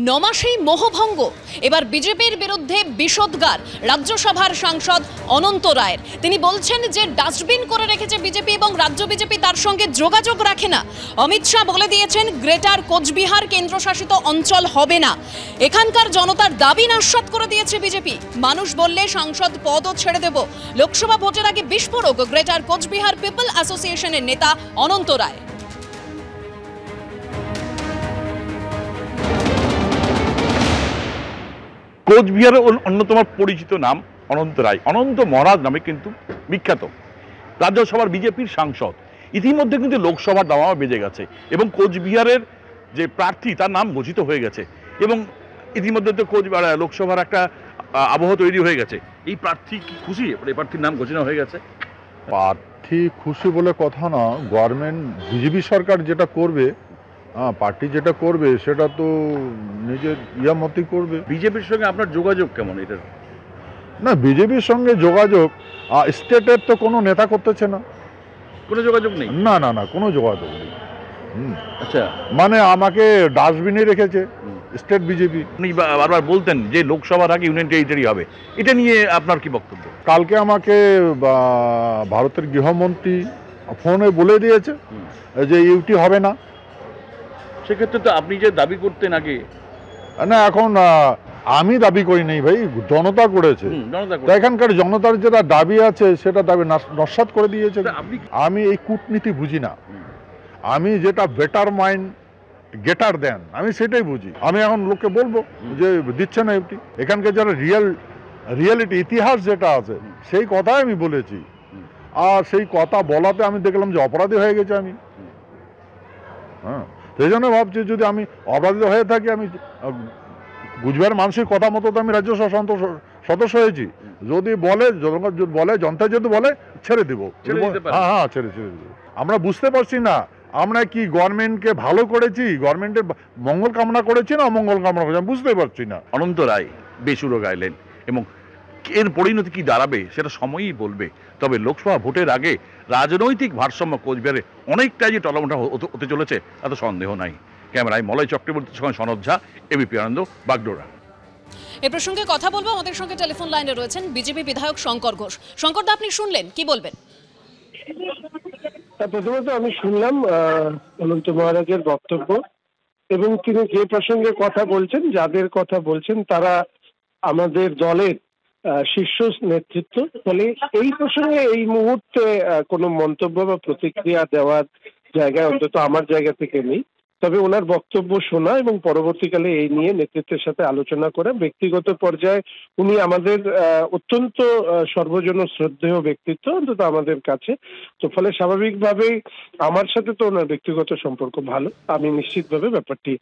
নমাসেই মোহভঙ্গ। এবার বিজেপির বিরুদ্ধে বিষোদ্গার রাজ্যসভার সাংসদ অনন্ত রায়ের। তিনি বলছেন যে ডাস্টবিন করে রেখেছে বিজেপি এবং রাজ্য বিজেপি তার সঙ্গে যোগাযোগ রাখে না। অমিত শাহ বলে দিয়েছেন গ্রেটার কোচবিহার কেন্দ্রশাসিত অঞ্চল হবে না। এখানকার জনতার দাবি নস্যাৎ করে দিয়েছে বিজেপি। মানুষ বললে সাংসদ পদও ছেড়ে দেব। লোকসভা ভোটের আগে বিস্ফোরক গ্রেটার কোচবিহার পিপল অ্যাসোসিয়েশনের নেতা অনন্ত রায়। কোচবিহারের অন্যতম পরিচিত নাম অনন্ত রায়। অনন্ত মহারাজ নামে কিন্তু বিখ্যাত রাজ্যসভার বিজেপির সাংসদ। ইতিমধ্যে কিন্তু লোকসভার দাওয়া বেজে গেছে এবং কোচবিহারের যে প্রার্থী তার নাম ঘোষিত হয়ে গেছে এবং ইতিমধ্যে তো কোচবিহার লোকসভার একটা আবহ তৈরি হয়ে গেছে। এই প্রার্থী কি খুশি? এই প্রার্থীর নাম ঘোষণা হয়ে গেছে। প্রার্থী খুশি বলে কথা না, গভর্নমেন্ট বিজেপি সরকার যেটা করবে, পার্টি যেটা করবে সেটা তো নিজের ইয়া মতই করবে। বিজেপির সঙ্গে আপনার যোগাযোগ কেমন? এটা না, বিজেপির সঙ্গে যোগাযোগ স্টেটের তো কোনো নেতা করতেছে না। কোনো যোগাযোগ নেই? না না না, কোনো যোগাযোগ নেই। আচ্ছা, মানে আমাকে ডাস্টবিনে রেখেছে স্টেট বিজেপি। আপনি বারবার বলতেন যে লোকসভার আগে ইউনিয়ন টেরিটরি হবে, এটা নিয়ে আপনার কি বক্তব্য? কালকে আমাকে ভারতের গৃহমন্ত্রী ফোনে বলে দিয়েছে যে ইউটি হবে না। সেক্ষেত্রে তো আপনি যে দাবি করতেন আগে। না, এখন আমি দাবি করি নাই ভাই, জনতা করেছে। এখানকার জনতার যেটা দাবি আছে সেটা দাবি নস্যাৎ করে দিয়েছে। আমি এই কূটনীতি বুঝি না। আমি যেটা বেটার মাইন্ড গেটার দেন, আমি সেটাই বুঝি। আমি এখন লোককে বলবো যে দিচ্ছে না ইউটি। এখানকার যারা রিয়ালিটি ইতিহাস যেটা আছে সেই কথাই আমি বলেছি। আর সেই কথা বলাতে আমি দেখলাম যে অপরাধী হয়ে গেছে আমি। সেই জন্য ভাবছি যদি আমি অপরাধী হয়ে থাকি, আমি গুজবার মানুষের কথা মতো তো আমি রাজ্যসভা সদস্য হয়েছি। যদি বলে জনতা যদি বলে ছেড়ে দেবো। হ্যাঁ, ছেড়ে দেবো। আমরা বুঝতে পারছি না আমরা কি গভর্নমেন্টকে ভালো করেছি, গভর্নমেন্টের মঙ্গল কামনা করেছি না অমঙ্গল কামনা করেছি, আমি বুঝতে পারছি না। অনন্ত রায় বেসুরো গাইলেন এবং এর পরিণতি কি দাঁড়াবে সেটা সময়ই বলবে। তবে লোকসভা ভোটের আগে রাজনৈতিক ভারসাম্য কোচবিহারে অনেকটাই যে টলামোটা হতে চলেছে এত সন্দেহ নাই। ক্যামেরায় মলয় চক্রবর্তীর সঙ্গে সনদ ঝা, এবিপি আনন্দ, বাগডোরা। এ প্রসঙ্গে কথা বলবো, আমাদের সঙ্গে টেলিফোন লাইনে রয়েছেন বিজেপি বিধায়ক শঙ্কর ঘোষ। শঙ্কর দা, আপনি শুনলেন, কি বলবেন? প্রথমত আমি শুনলাম অনন্ত মহারাজের বক্তব্য এবং তিনি যে প্রসঙ্গে কথা বলছেন, যাদের কথা বলছেন তারা আমাদের দলের শীর্ষ নেতৃত্ব। ফলে এই প্রসঙ্গে এই মুহূর্তে কোনো মন্তব্য বা প্রতিক্রিয়া দেওয়ার জায়গায় অন্তত আমার জায়গা থেকে নেই। তবে ওনার বক্তব্য শোনা এবং পরবর্তীকালে এই নিয়ে নেতৃত্বের সাথে আলোচনা করা। ব্যক্তিগত পর্যায়ে উনি আমাদের অত্যন্ত সর্বজন শ্রদ্ধেয় ব্যক্তিত্ব, অন্তত আমাদের কাছে। তো ফলে স্বাভাবিকভাবেই আমার সাথে তো ওনার ব্যক্তিগত সম্পর্ক ভালো। আমি নিশ্চিতভাবে ব্যাপারটি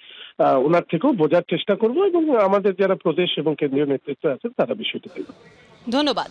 ওনার থেকেও বোঝার চেষ্টা করব এবং আমাদের যারা প্রদেশ এবং কেন্দ্রীয় নেতৃত্ব আছেন তারা বিষয়টি দেখবেন। ধন্যবাদ।